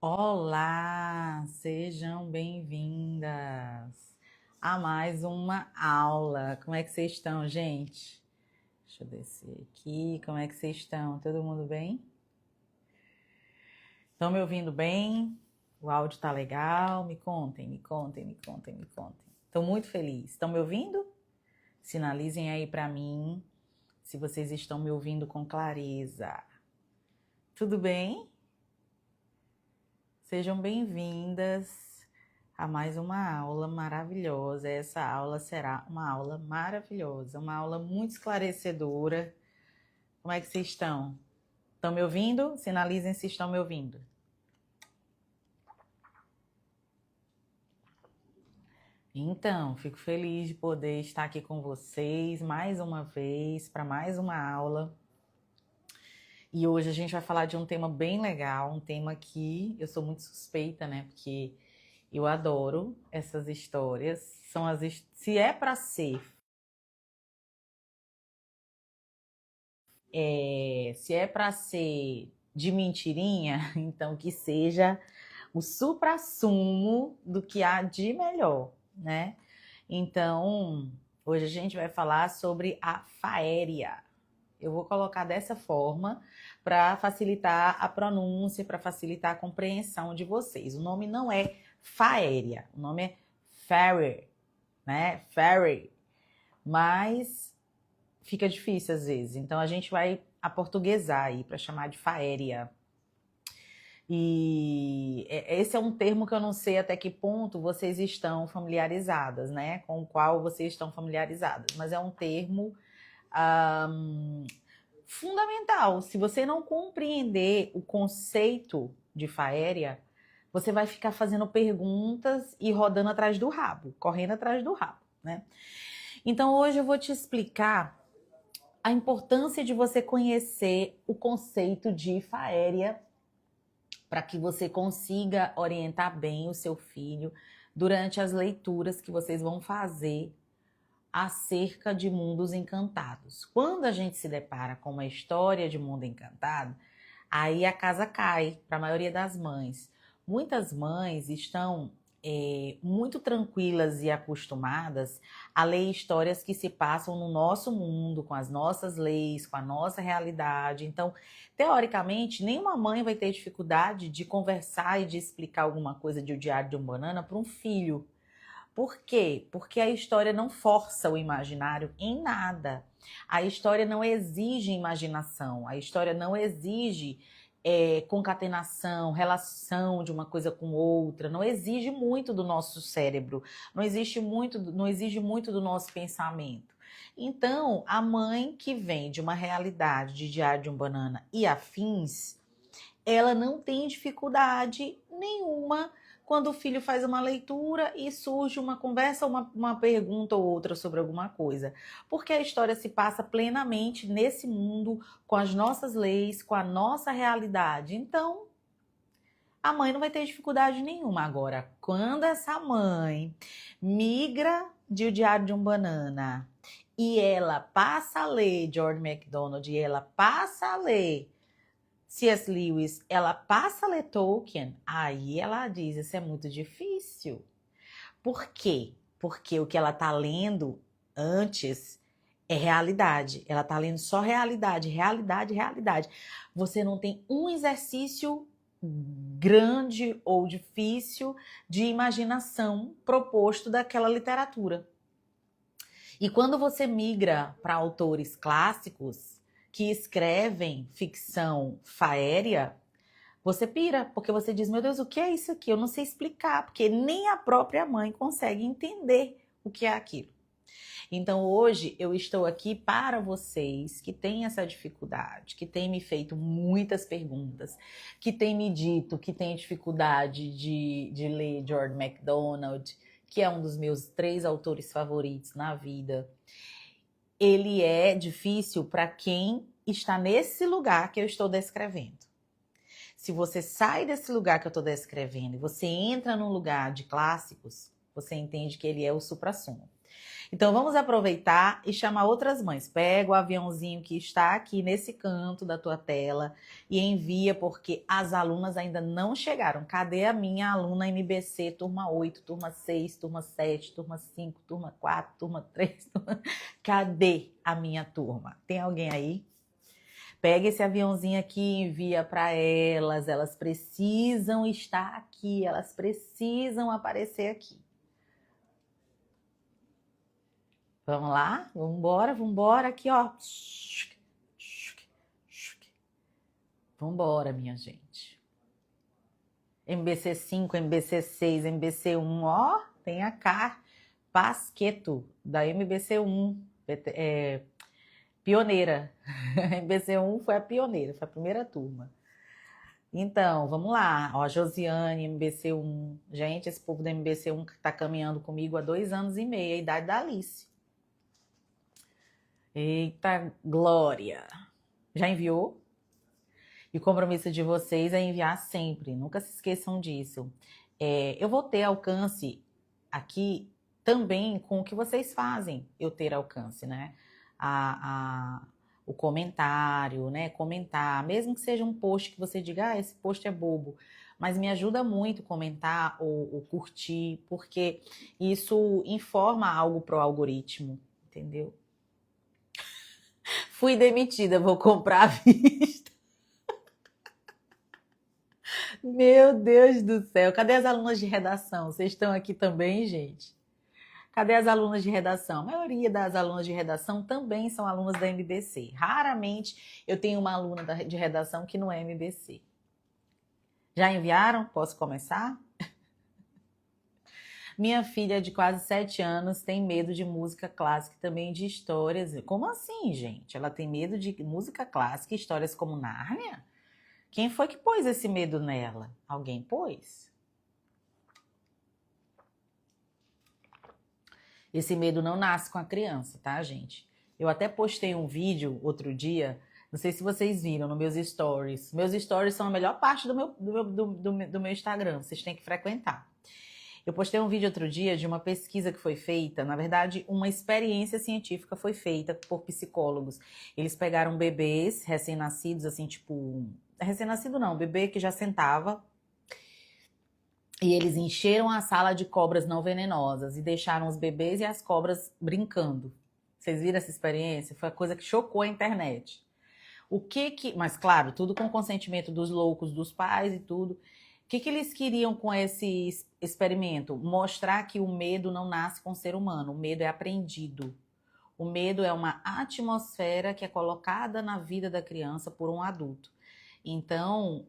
Olá, sejam bem-vindas a mais uma aula. Como é que vocês estão, gente? Deixa eu descer aqui. Como é que vocês estão? Todo mundo bem? Estão me ouvindo bem? O áudio tá legal? Me contem, me contem, me contem, me contem. Estou muito feliz. Estão me ouvindo? Sinalizem aí para mim se vocês estão me ouvindo com clareza. Tudo bem? Sejam bem-vindas a mais uma aula maravilhosa. Essa aula será uma aula maravilhosa, uma aula muito esclarecedora. Como é que vocês estão? Estão me ouvindo? Sinalizem se estão me ouvindo. Então, fico feliz de poder estar aqui com vocês mais uma vez para mais uma aula. E hoje a gente vai falar de um tema bem legal, um tema que eu sou muito suspeita, né? Porque eu adoro essas histórias. Se é para ser, se é para ser de mentirinha, então que seja o suprassumo do que há de melhor, né? Então, hoje a gente vai falar sobre a faéria. Eu vou colocar dessa forma para facilitar a pronúncia, para facilitar a compreensão de vocês. O nome não é faéria, o nome é fairy, né? Fairy. Mas fica difícil às vezes. Então a gente vai aportuguesar aí para chamar de faéria. E esse é um termo que eu não sei até que ponto vocês estão familiarizadas, né? Com o qual vocês estão familiarizadas. Mas é um termo fundamental. Se você não compreender o conceito de faéria, você vai ficar fazendo perguntas e rodando atrás do rabo, correndo atrás do rabo, né? Então hoje eu vou te explicar a importância de você conhecer o conceito de faéria para que você consiga orientar bem o seu filho durante as leituras que vocês vão fazer acerca de mundos encantados. Quando a gente se depara com uma história de mundo encantado, aí a casa cai para a maioria das mães. Muitas mães estão muito tranquilas e acostumadas a ler histórias que se passam no nosso mundo, com as nossas leis, com a nossa realidade. Então, teoricamente, nenhuma mãe vai ter dificuldade de conversar e de explicar alguma coisa de O Diário de um Banana para um filho. Por quê? Porque a história não força o imaginário em nada. A história não exige imaginação, a história não exige concatenação, relação de uma coisa com outra, não exige muito do nosso cérebro, não exige muito do nosso pensamento. Então, a mãe que vem de uma realidade de Diário de um Banana e afins, ela não tem dificuldade nenhuma quando o filho faz uma leitura e surge uma conversa, uma pergunta ou outra sobre alguma coisa. Porque a história se passa plenamente nesse mundo, com as nossas leis, com a nossa realidade. Então, a mãe não vai ter dificuldade nenhuma. Agora, quando essa mãe migra de O Diário de um Banana e ela passa a ler George MacDonald e ela passa a ler C.S. Lewis, ela passa a ler Tolkien, aí ela diz, isso é muito difícil. Por quê? Porque o que ela está lendo antes é realidade. Ela está lendo só realidade, realidade, realidade. Você não tem um exercício grande ou difícil de imaginação proposto daquela literatura. E quando você migra para autores clássicos que escrevem ficção faéria, você pira, porque você diz, meu Deus, o que é isso aqui? Eu não sei explicar, porque nem a própria mãe consegue entender o que é aquilo. Então hoje eu estou aqui para vocês que têm essa dificuldade, que têm me feito muitas perguntas, que têm me dito que têm dificuldade de ler George MacDonald, que é um dos meus 3 autores favoritos na vida. Ele é difícil para quem está nesse lugar que eu estou descrevendo. Se você sai desse lugar que eu estou descrevendo e você entra num lugar de clássicos, você entende que ele é o suprassumo. Então vamos aproveitar e chamar outras mães. Pega o aviãozinho que está aqui nesse canto da tua tela e envia, porque as alunas ainda não chegaram. Cadê a minha aluna MBC, turma 8, turma 6, turma 7, turma 5, turma 4, turma 3? Cadê a minha turma? Tem alguém aí? Pega esse aviãozinho aqui e envia para elas. Elas precisam estar aqui, elas precisam aparecer aqui. Vamos lá? Vambora, aqui, ó. Vambora, minha gente. MBC 5, MBC 6, MBC 1, ó, tem a Pasqueto, da MBC 1, pioneira. A MBC 1 foi a pioneira, foi a primeira turma. Então, vamos lá. Ó, Josiane, MBC 1. Gente, esse povo da MBC 1 que tá caminhando comigo há 2 anos e meio, a idade da Alice. Eita, Glória! Já enviou? E o compromisso de vocês é enviar sempre, nunca se esqueçam disso. Eu vou ter alcance aqui também com o que vocês fazem, eu ter alcance, né? O comentário, né? Comentar, mesmo que seja um post que você diga, esse post é bobo, mas me ajuda muito comentar ou curtir, porque isso informa algo pro algoritmo, entendeu? Fui demitida, vou comprar à vista. Meu Deus do céu, cadê as alunas de redação? Vocês estão aqui também, gente? Cadê as alunas de redação? A maioria das alunas de redação também são alunas da MBC. Raramente eu tenho uma aluna de redação que não é MBC. Já enviaram? Posso começar? Minha filha de quase 7 anos tem medo de música clássica e também de histórias. Como assim, gente? Ela tem medo de música clássica e histórias como Nárnia? Quem foi que pôs esse medo nela? Alguém pôs? Esse medo não nasce com a criança, tá, gente? Eu até postei um vídeo outro dia, não sei se vocês viram, nos meus stories. Meus stories são a melhor parte do meu Instagram, vocês têm que frequentar. Eu postei um vídeo outro dia de uma pesquisa que foi feita, na verdade, uma experiência científica foi feita por psicólogos. Eles pegaram bebês recém-nascidos, assim, tipo... Recém-nascido não, bebê que já sentava. E eles encheram a sala de cobras não venenosas e deixaram os bebês e as cobras brincando. Vocês viram essa experiência? Foi a coisa que chocou a internet. Mas claro, tudo com consentimento dos loucos, dos pais e tudo. O que eles queriam com esse experimento? Mostrar que o medo não nasce com o ser humano, o medo é aprendido. O medo é uma atmosfera que é colocada na vida da criança por um adulto. Então,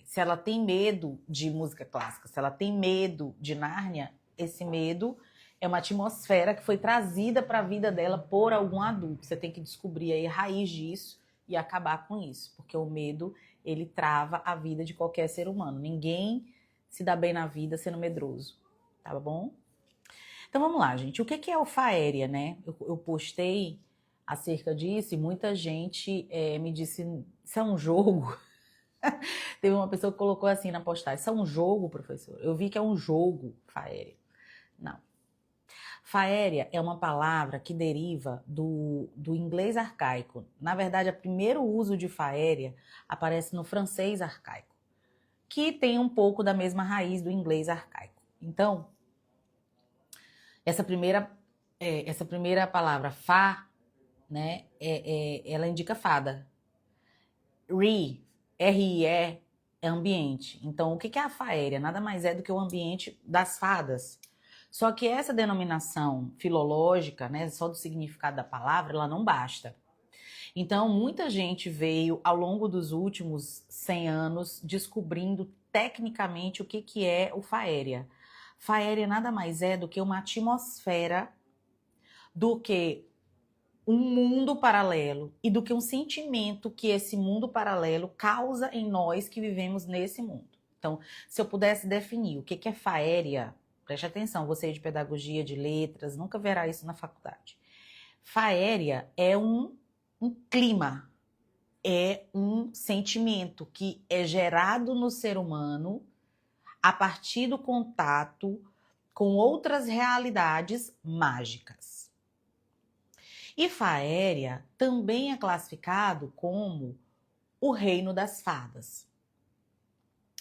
se ela tem medo de música clássica, se ela tem medo de Nárnia, esse medo é uma atmosfera que foi trazida para a vida dela por algum adulto. Você tem que descobrir aí a raiz disso e acabar com isso, porque o medo, ele trava a vida de qualquer ser humano. Ninguém se dá bem na vida sendo medroso, tá bom? Então vamos lá, gente. O que é o Faéria, né? Eu postei acerca disso e muita gente me disse, isso é um jogo? Teve uma pessoa que colocou assim na postagem, isso é um jogo, professor? Eu vi que é um jogo, Faéria. Não. Faéria é uma palavra que deriva do inglês arcaico. Na verdade, o primeiro uso de faéria aparece no francês arcaico, que tem um pouco da mesma raiz do inglês arcaico. Então, essa primeira palavra, fa, né, ela indica fada. R-I-E, é ambiente. Então, o que é a faéria? Nada mais é do que o ambiente das fadas. Só que essa denominação filológica, né, só do significado da palavra, ela não basta. Então, muita gente veio, ao longo dos últimos 100 anos, descobrindo tecnicamente o que é o faéria. Faéria nada mais é do que uma atmosfera, do que um mundo paralelo e do que um sentimento que esse mundo paralelo causa em nós que vivemos nesse mundo. Então, se eu pudesse definir o que é faéria, preste atenção, você de pedagogia, de letras, nunca verá isso na faculdade. Faéria é um clima, é um sentimento que é gerado no ser humano a partir do contato com outras realidades mágicas. E Faéria também é classificado como o reino das fadas.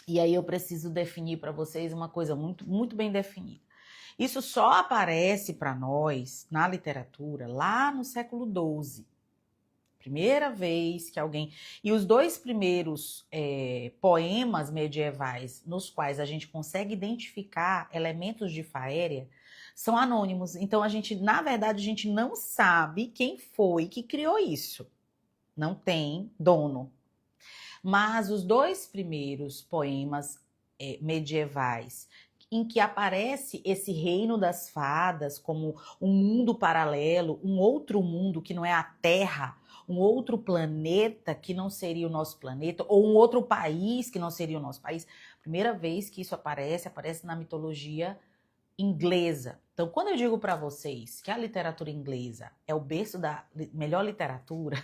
E aí eu preciso definir para vocês uma coisa muito, muito bem definida. Isso só aparece para nós na literatura lá no século XII. Primeira vez que alguém... E os dois primeiros poemas medievais nos quais a gente consegue identificar elementos de Faéria são anônimos. Então, na verdade, a gente não sabe quem foi que criou isso. Não tem dono. Mas os dois primeiros poemas medievais em que aparece esse reino das fadas como um mundo paralelo, um outro mundo que não é a Terra, um outro planeta que não seria o nosso planeta, ou um outro país que não seria o nosso país. Primeira vez que isso aparece na mitologia inglesa. Então, quando eu digo para vocês que a literatura inglesa é o berço da melhor literatura,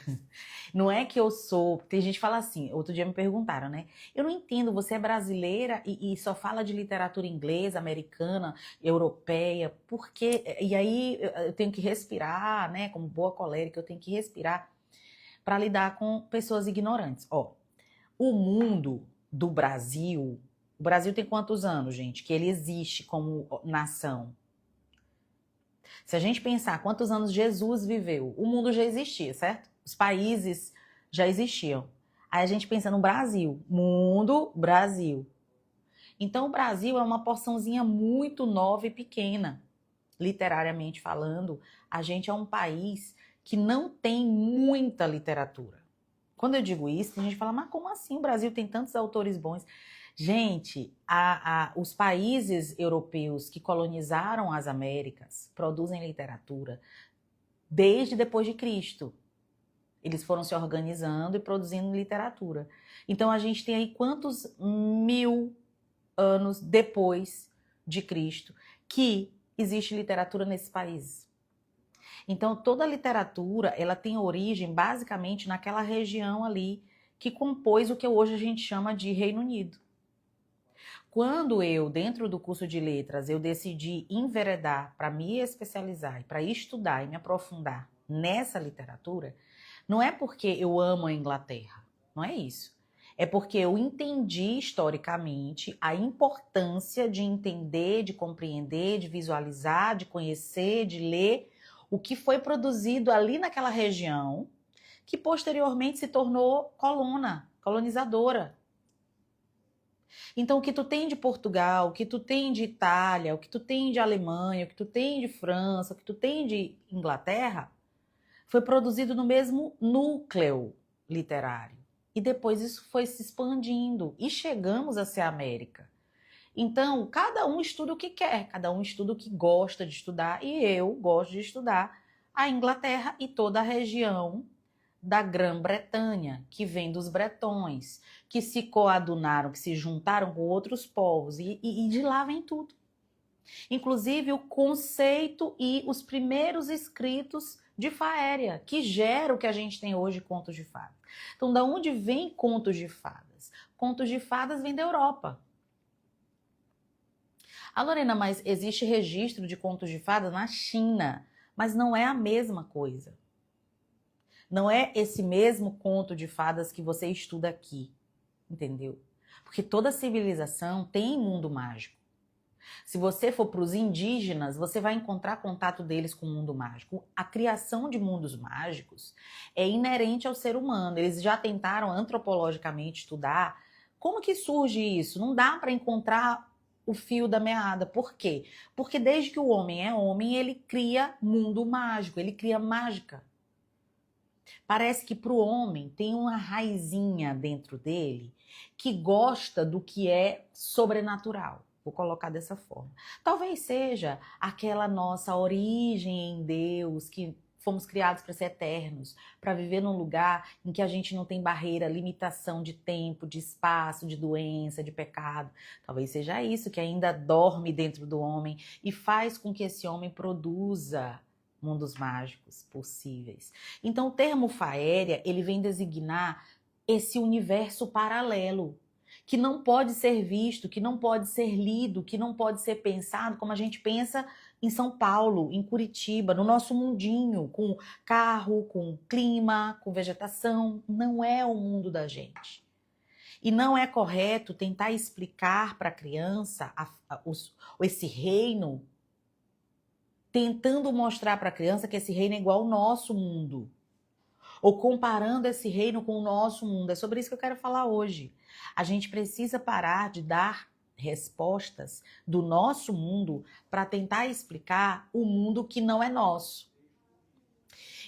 não é que eu sou... Tem gente que fala assim, outro dia me perguntaram, né? Eu não entendo, você é brasileira e só fala de literatura inglesa, americana, europeia, por quê? E aí eu tenho que respirar, né? Como boa colérica, eu tenho que respirar para lidar com pessoas ignorantes. Ó, o mundo do Brasil... O Brasil tem quantos anos, gente, que ele existe como nação? Se a gente pensar quantos anos Jesus viveu, o mundo já existia, certo? Os países já existiam. Aí a gente pensa no Brasil, mundo, Brasil. Então o Brasil é uma porçãozinha muito nova e pequena. Literariamente falando, a gente é um país que não tem muita literatura. Quando eu digo isso, tem gente que fala, mas como assim o Brasil tem tantos autores bons? Gente, os países europeus que colonizaram as Américas produzem literatura desde depois de Cristo. Eles foram se organizando e produzindo literatura. Então, a gente tem aí quantos 1000 anos depois de Cristo que existe literatura nesses países. Então, toda a literatura, ela tem origem basicamente naquela região ali que compôs o que hoje a gente chama de Reino Unido. Quando eu, dentro do curso de letras, eu decidi enveredar para me especializar, para estudar e me aprofundar nessa literatura, não é porque eu amo a Inglaterra, não é isso. É porque eu entendi historicamente a importância de entender, de compreender, de visualizar, de conhecer, de ler o que foi produzido ali naquela região, que posteriormente se tornou colonizadora. Então, o que tu tem de Portugal, o que tu tem de Itália, o que tu tem de Alemanha, o que tu tem de França, o que tu tem de Inglaterra, foi produzido no mesmo núcleo literário. E depois isso foi se expandindo e chegamos a ser a América. Então, cada um estuda o que quer, cada um estuda o que gosta de estudar, e eu gosto de estudar a Inglaterra e toda a região da Grã-Bretanha, que vem dos bretões, que se coadunaram, que se juntaram com outros povos, e de lá vem tudo. Inclusive o conceito e os primeiros escritos de Faéria, que gera o que a gente tem hoje, contos de fadas. Então, da onde vem contos de fadas? Contos de fadas vêm da Europa. Ah, Lorena, mas existe registro de contos de fadas na China, mas não é a mesma coisa. Não é esse mesmo conto de fadas que você estuda aqui, entendeu? Porque toda civilização tem mundo mágico. Se você for para os indígenas, você vai encontrar contato deles com o mundo mágico. A criação de mundos mágicos é inerente ao ser humano. Eles já tentaram antropologicamente estudar como que surge isso. Não dá para encontrar o fio da meada. Por quê? Porque desde que o homem é homem, ele cria mundo mágico, ele cria mágica. Parece que para o homem tem uma raizinha dentro dele que gosta do que é sobrenatural. Vou colocar dessa forma. Talvez seja aquela nossa origem em Deus, que fomos criados para ser eternos, para viver num lugar em que a gente não tem barreira, limitação de tempo, de espaço, de doença, de pecado. Talvez seja isso que ainda dorme dentro do homem e faz com que esse homem produza mundos mágicos possíveis. Então, o termo Faéria, ele vem designar esse universo paralelo, que não pode ser visto, que não pode ser lido, que não pode ser pensado como a gente pensa em São Paulo, em Curitiba, no nosso mundinho, com carro, com clima, com vegetação. Não é o mundo da gente. E não é correto tentar explicar para a criança esse reino, tentando mostrar para a criança que esse reino é igual ao nosso mundo. Ou comparando esse reino com o nosso mundo. É sobre isso que eu quero falar hoje. A gente precisa parar de dar respostas do nosso mundo para tentar explicar o mundo que não é nosso.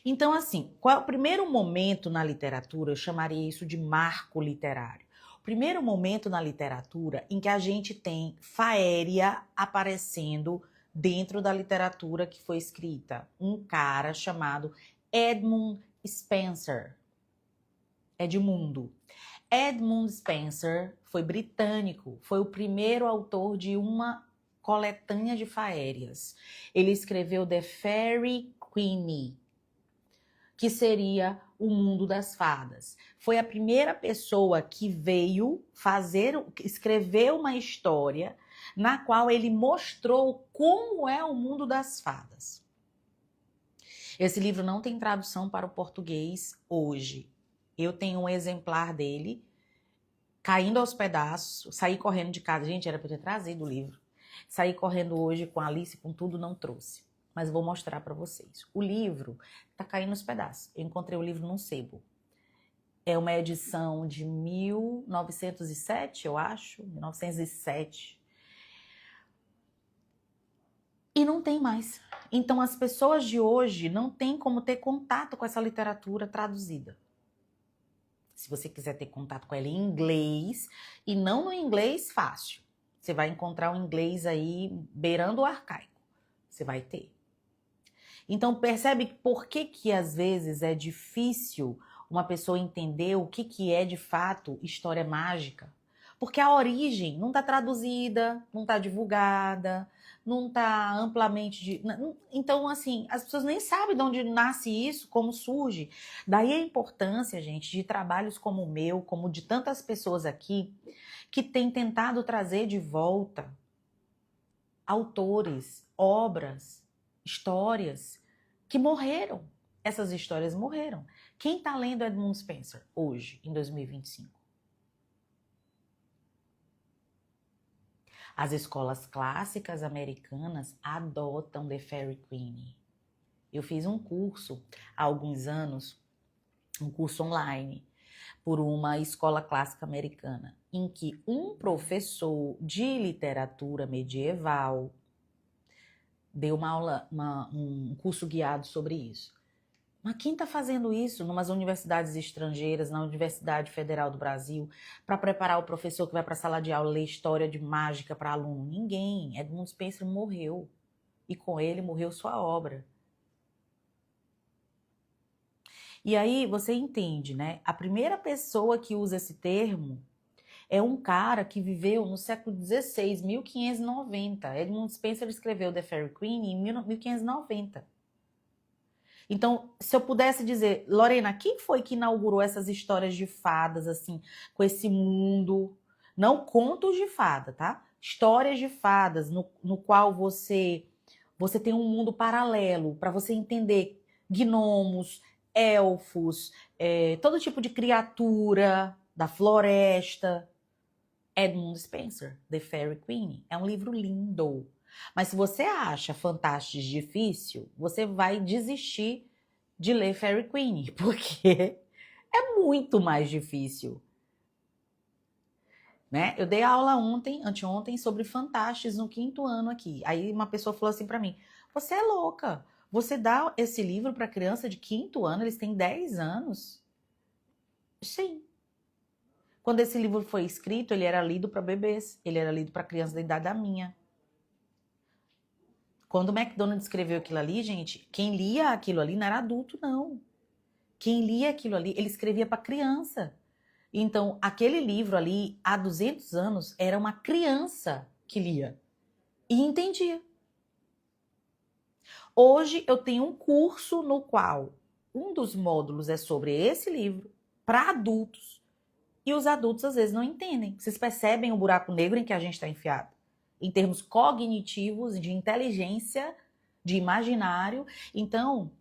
Então, assim, qual é o primeiro momento na literatura? Eu chamaria isso de marco literário. O primeiro momento na literatura em que a gente tem Faéria aparecendo dentro da literatura que foi escrita. Um cara chamado Edmund Spenser. Edmundo. Edmund Spenser foi britânico, foi o primeiro autor de uma coletânea de faérias. Ele escreveu The Fairy Queen, que seria o mundo das fadas. Foi a primeira pessoa que veio escrever uma história na qual ele mostrou como é o mundo das fadas. Esse livro não tem tradução para o português hoje. Eu tenho um exemplar dele, caindo aos pedaços, saí correndo de casa. Gente, era para eu ter trazido o livro. Saí correndo hoje com a Alice, com tudo, não trouxe. Mas vou mostrar para vocês. O livro tá caindo aos pedaços. Eu encontrei o livro num sebo. É uma edição de 1907, eu acho, 1907. E não tem mais. Então as pessoas de hoje não têm como ter contato com essa literatura traduzida. Se você quiser ter contato com ela em inglês, e não no inglês fácil. Você vai encontrar um inglês aí beirando o arcaico. Você vai ter. Então percebe por que às vezes é difícil uma pessoa entender o que é de fato história mágica. Porque a origem não está traduzida, não está divulgada, não está amplamente... Então, assim, as pessoas nem sabem de onde nasce isso, como surge. Daí a importância, gente, de trabalhos como o meu, como de tantas pessoas aqui, que têm tentado trazer de volta autores, obras, histórias que morreram. Essas histórias morreram. Quem está lendo Edmund Spenser hoje, em 2025? As escolas clássicas americanas adotam The Fairy Queen. Eu fiz um curso há alguns anos, um curso online, por uma escola clássica americana, em que um professor de literatura medieval deu uma aula, um curso guiado sobre isso. Mas quem está fazendo isso numas universidades estrangeiras, na Universidade Federal do Brasil, para preparar o professor que vai para a sala de aula ler história de mágica para aluno? Ninguém. Edmund Spenser morreu. E com ele morreu sua obra. E aí você entende, né? A primeira pessoa que usa esse termo é um cara que viveu no século XVI, 1590. Edmund Spenser escreveu The Fairy Queen em 1590. Então, se eu pudesse dizer, Lorena, quem foi que inaugurou essas histórias de fadas, assim, com esse mundo? Não contos de fada, tá? Histórias de fadas, no qual você tem um mundo paralelo, para você entender gnomos, elfos, todo tipo de criatura da floresta. Edmund Spenser, The Fairy Queen. É um livro lindo. Mas se você acha Fantastes difícil, você vai desistir de ler Fairy Queen, porque é muito mais difícil. Né? Eu dei aula anteontem, sobre Fantastes no 5º ano aqui. Aí uma pessoa falou assim para mim, você é louca, você dá esse livro para criança de 5º ano, eles têm 10 anos? Sim. Quando esse livro foi escrito, ele era lido para bebês, ele era lido para crianças da idade da minha. Quando o MacDonald escreveu aquilo ali, gente, quem lia aquilo ali não era adulto, não. Quem lia aquilo ali, ele escrevia para criança. Então, aquele livro ali, há 200 anos, era uma criança que lia e entendia. Hoje eu tenho um curso no qual um dos módulos é sobre esse livro para adultos. E os adultos às vezes não entendem. Vocês percebem o buraco negro em que a gente está enfiado? Em termos cognitivos, de inteligência, de imaginário. Então,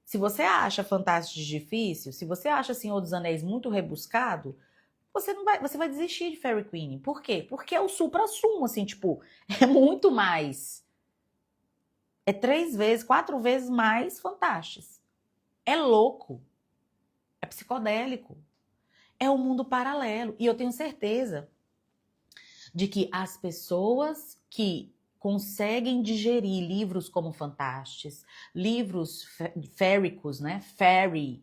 se você acha Fantástico difícil, se você acha Senhor dos Anéis muito rebuscado, você vai desistir de Fairy Queen. Por quê? Porque é o supra-sumo, assim, tipo, é muito mais. É 3 vezes, 4 vezes mais Fantásticos. É louco. É psicodélico. É um mundo paralelo. E eu tenho certeza de que as pessoas que conseguem digerir livros como Fantásticos, livros féricos, né? Fairy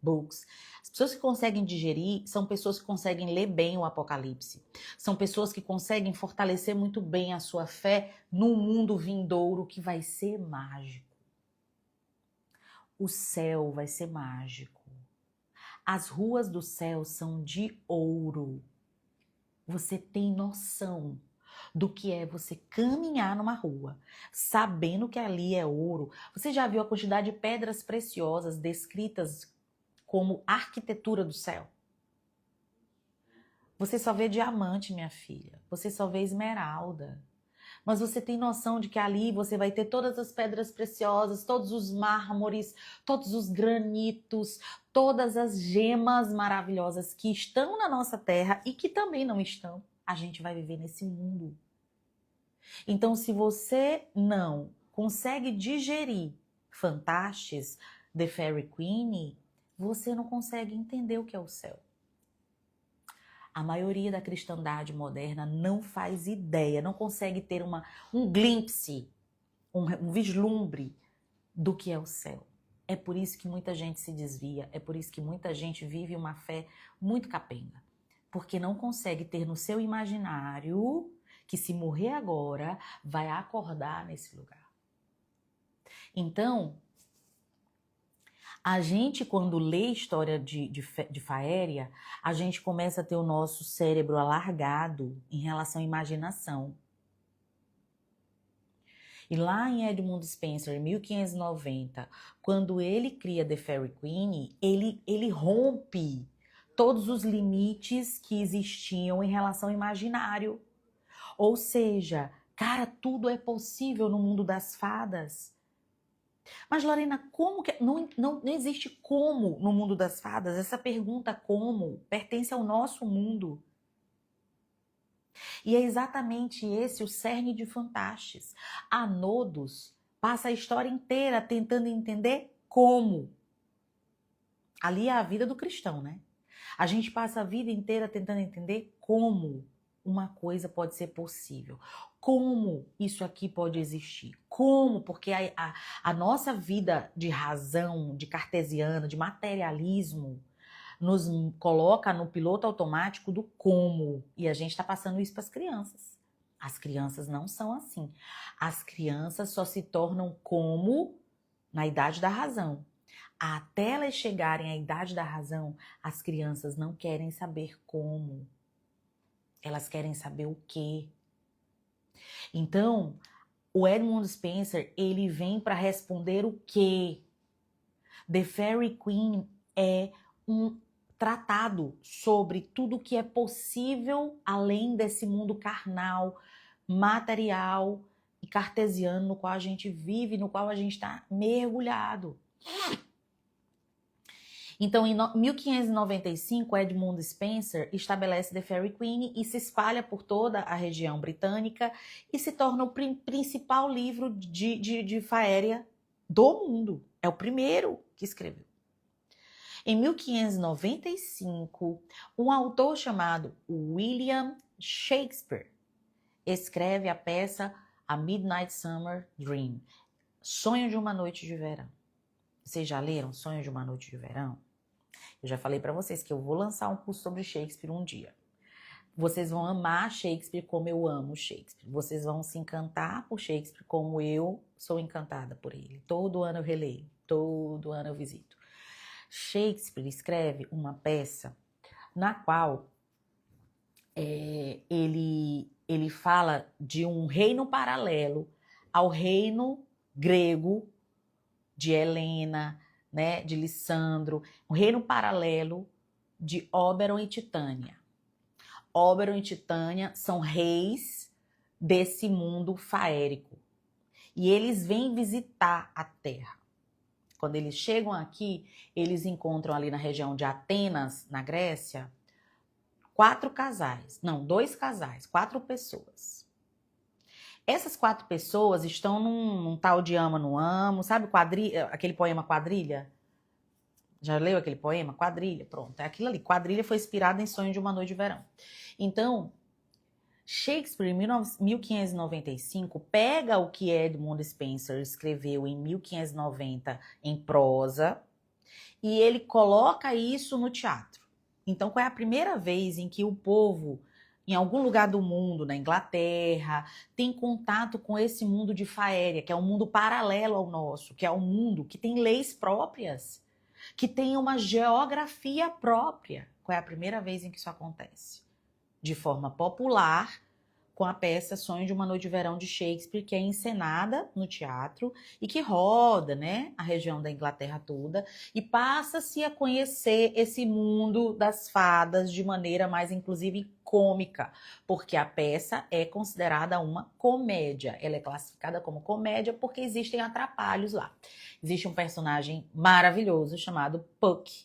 books. As pessoas que conseguem digerir são pessoas que conseguem ler bem o Apocalipse. São pessoas que conseguem fortalecer muito bem a sua fé num mundo vindouro que vai ser mágico. O céu vai ser mágico. As ruas do céu são de ouro. Você tem noção do que é você caminhar numa rua, sabendo que ali é ouro? Você já viu a quantidade de pedras preciosas descritas como arquitetura do céu? Você só vê diamante, minha filha. Você só vê esmeralda. Mas você tem noção de que ali você vai ter todas as pedras preciosas, todos os mármores, todos os granitos, todas as gemas maravilhosas que estão na nossa terra e que também não estão. A gente vai viver nesse mundo. Então, se você não consegue digerir Fantásticos, The Fairy Queen, você não consegue entender o que é o céu. A maioria da cristandade moderna não faz ideia, não consegue ter um glimpse, um vislumbre do que é o céu. É por isso que muita gente se desvia, é por isso que muita gente vive uma fé muito capenga. Porque não consegue ter no seu imaginário que se morrer agora, vai acordar nesse lugar. Então, a gente, quando lê história de Faéria, a gente começa a ter o nosso cérebro alargado em relação à imaginação. E lá em Edmund Spencer, em 1590, quando ele cria The Fairy Queen, ele rompe todos os limites que existiam em relação ao imaginário. Ou seja, cara, tudo é possível no mundo das fadas. Mas, Lorena, como que... Não existe como no mundo das fadas. Essa pergunta como pertence ao nosso mundo. E é exatamente esse o cerne de Fantásticos. A Nodos passa a história inteira tentando entender como. Ali é a vida do cristão, né? A gente passa a vida inteira tentando entender como uma coisa pode ser possível. Como isso aqui pode existir? Como? Porque a nossa vida de razão, de cartesiana, de materialismo, nos coloca no piloto automático do como. E a gente está passando isso para as crianças. As crianças não são assim. As crianças só se tornam como na idade da razão. Até elas chegarem à idade da razão, as crianças não querem saber como. Elas querem saber o quê. Então, o Edmund Spencer, ele vem para responder o quê. The Fairy Queen é um tratado sobre tudo que é possível além desse mundo carnal, material e cartesiano no qual a gente vive, no qual a gente está mergulhado. Então, em 1595, Edmund Spencer estabelece The Fairy Queen e se espalha por toda a região britânica e se torna o principal livro de Faéria do mundo. É o primeiro que escreveu. Em 1595, um autor chamado William Shakespeare escreve a peça A Midnight Summer Dream, Sonho de uma Noite de Verão. Vocês já leram Sonho de uma Noite de Verão? Eu já falei para vocês que eu vou lançar um curso sobre Shakespeare um dia. Vocês vão amar Shakespeare como eu amo Shakespeare. Vocês vão se encantar por Shakespeare como eu sou encantada por ele. Todo ano eu releio, todo ano eu visito. Shakespeare escreve uma peça na qual ele fala de um reino paralelo ao reino grego de Helena, né, de Lissandro, um reino paralelo de Oberon e Titânia. Oberon e Titânia são reis desse mundo faérico. E eles vêm visitar a Terra. Quando eles chegam aqui, eles encontram ali na região de Atenas, na Grécia, 2 casais, 4 pessoas. Essas 4 pessoas estão num tal de Ama no Amo, sabe aquele poema Quadrilha? Já leu aquele poema? Quadrilha, pronto, é aquilo ali. Quadrilha foi inspirada em Sonho de uma Noite de Verão. Então, Shakespeare, em 1595, pega o que Edmund Spenser escreveu em 1590 em prosa e ele coloca isso no teatro. Então, qual é a primeira vez em que o povo, em algum lugar do mundo, na Inglaterra, tem contato com esse mundo de Faéria, que é um mundo paralelo ao nosso, que é um mundo que tem leis próprias, que tem uma geografia própria? Qual é a primeira vez em que isso acontece? De forma popular, com a peça Sonho de uma Noite de Verão de Shakespeare, que é encenada no teatro e que roda, né, a região da Inglaterra toda e passa-se a conhecer esse mundo das fadas de maneira mais, inclusive, cômica, porque a peça é considerada uma comédia. Ela é classificada como comédia porque existem atrapalhos lá. Existe um personagem maravilhoso chamado Puck.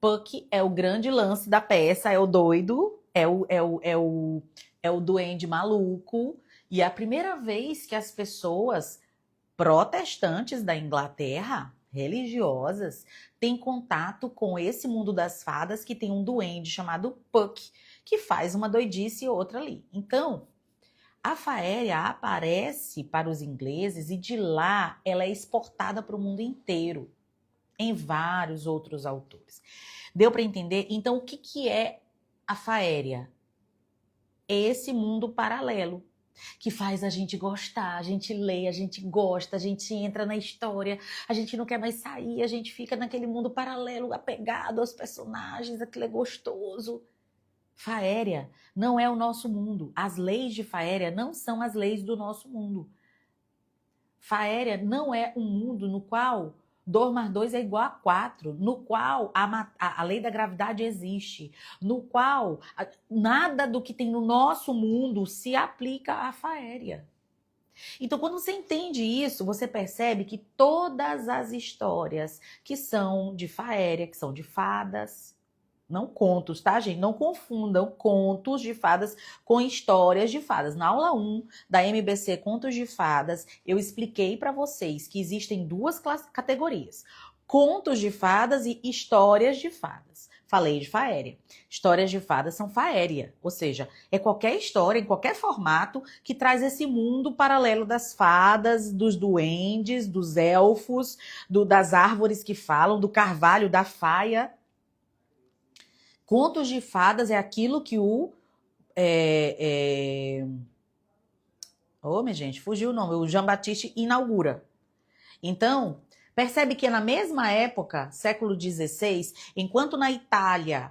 Puck é o grande lance da peça, é o doido, é o duende maluco. E é a primeira vez que as pessoas protestantes da Inglaterra, religiosas, têm contato com esse mundo das fadas que tem um duende chamado Puck, que faz uma doidice e outra ali. Então, a Faéria aparece para os ingleses e de lá ela é exportada para o mundo inteiro, em vários outros autores. Deu para entender? Então, o que é a Faéria? É esse mundo paralelo que faz a gente gostar, a gente lê, a gente gosta, a gente entra na história, a gente não quer mais sair, a gente fica naquele mundo paralelo, apegado aos personagens, aquilo é gostoso. Faéria não é o nosso mundo. As leis de Faéria não são as leis do nosso mundo. Faéria não é um mundo no qual 2 mais 2 é igual a 4, no qual a lei da gravidade existe, no qual nada do que tem no nosso mundo se aplica à Faéria. Então, quando você entende isso, você percebe que todas as histórias que são de Faéria, que são de fadas, não contos, tá, gente? Não confundam contos de fadas com histórias de fadas. Na aula 1 da MBC Contos de Fadas, eu expliquei para vocês que existem 2 categorias: contos de fadas e histórias de fadas. Falei de Faéria. Histórias de fadas são Faéria, ou seja, é qualquer história, em qualquer formato, que traz esse mundo paralelo das fadas, dos duendes, dos elfos, das árvores que falam, do carvalho, da faia. Contos de fadas é aquilo que minha gente, fugiu o nome. O Jean Baptiste inaugura. Então, percebe que na mesma época, século XVI, enquanto na Itália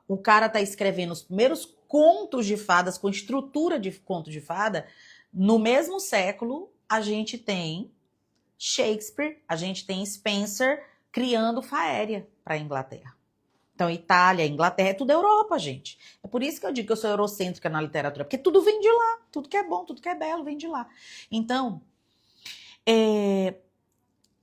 o cara está escrevendo os primeiros contos de fadas com estrutura de conto de fada, no mesmo século a gente tem Shakespeare, a gente tem Spenser criando Faéria para a Inglaterra. Então, Itália, Inglaterra, é tudo Europa, gente. É por isso que eu digo que eu sou eurocêntrica na literatura, porque tudo vem de lá. Tudo que é bom, tudo que é belo vem de lá. Então,